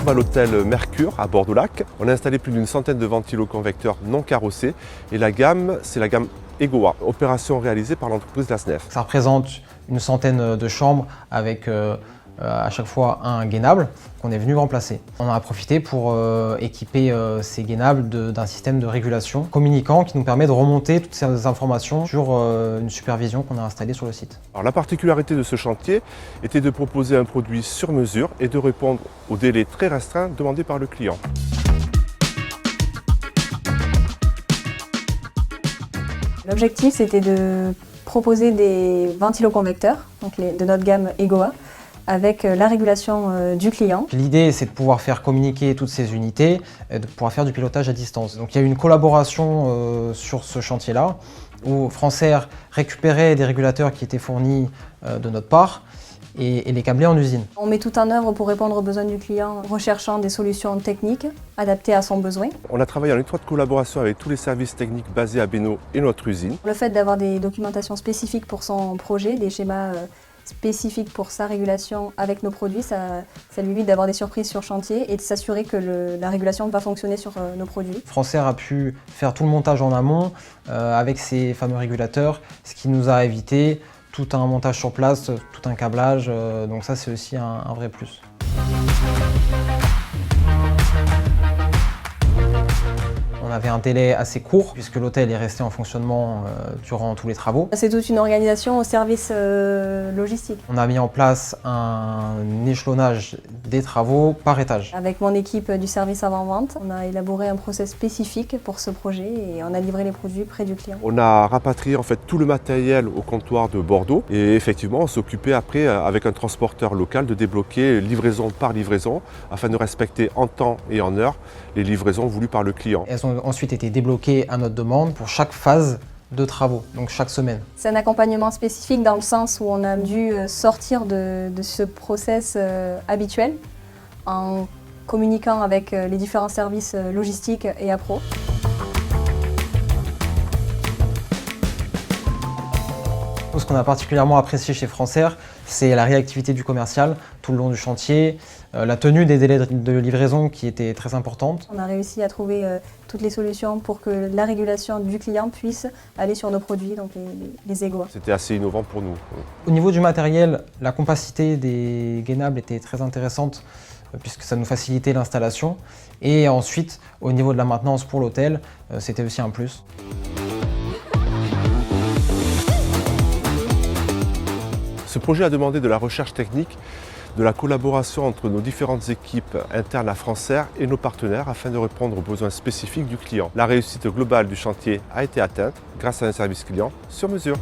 trouve à l'hôtel Mercure à Bordeaux-Lac. On a installé plus d'une centaine de ventiloconvecteurs non carrossés et la gamme, c'est la gamme Egoa, opération réalisée par l'entreprise La SNEF. Ça représente une centaine de chambres avec à chaque fois un gainable qu'on est venu remplacer. On en a profité pour équiper ces gainables d'un système de régulation communicant qui nous permet de remonter toutes ces informations sur une supervision qu'on a installée sur le site. Alors, la particularité de ce chantier était de proposer un produit sur mesure et de répondre aux délais très restreints demandés par le client. L'objectif, c'était de proposer des ventiloconvecteurs de notre gamme Egoa avec la régulation du client. L'idée, c'est de pouvoir faire communiquer toutes ces unités et de pouvoir faire du pilotage à distance. Donc il y a eu une collaboration sur ce chantier-là où Francaire récupérait des régulateurs qui étaient fournis de notre part et les câblait en usine. On met tout en œuvre pour répondre aux besoins du client, recherchant des solutions techniques adaptées à son besoin. On a travaillé en étroite collaboration avec tous les services techniques basés à Bénaud et notre usine. Le fait d'avoir des documentations spécifiques pour son projet, des schémas spécifiques pour sa régulation avec nos produits, ça lui évite d'avoir des surprises sur chantier et de s'assurer que la régulation va fonctionner sur nos produits. Francaire a pu faire tout le montage en amont avec ces fameux régulateurs, ce qui nous a évité tout un montage sur place, tout un câblage, donc ça c'est aussi un vrai plus. On avait un délai assez court puisque l'hôtel est resté en fonctionnement durant tous les travaux. C'est toute une organisation au service logistique. On a mis en place un échelonnage des travaux par étage. Avec mon équipe du service avant-vente, on a élaboré un process spécifique pour ce projet et on a livré les produits près du client. On a rapatrié en fait tout le matériel au comptoir de Bordeaux et effectivement on s'occupait après avec un transporteur local de débloquer livraison par livraison afin de respecter en temps et en heure les livraisons voulues par le client. Elles ont ensuite été débloquées à notre demande pour chaque phase de travaux, donc chaque semaine. C'est un accompagnement spécifique dans le sens où on a dû sortir de ce process habituel en communiquant avec les différents services logistiques et appro. Ce qu'on a particulièrement apprécié chez Francaire, c'est la réactivité du commercial tout le long du chantier, la tenue des délais de livraison qui était très importante. On a réussi à trouver toutes les solutions pour que la régulation du client puisse aller sur nos produits, donc les Egoa. C'était assez innovant pour nous. Au niveau du matériel, la compacité des gainables était très intéressante puisque ça nous facilitait l'installation. Et ensuite, au niveau de la maintenance pour l'hôtel, c'était aussi un plus. Ce projet a demandé de la recherche technique, de la collaboration entre nos différentes équipes internes à Francaire et nos partenaires afin de répondre aux besoins spécifiques du client. La réussite globale du chantier a été atteinte grâce à un service client sur mesure.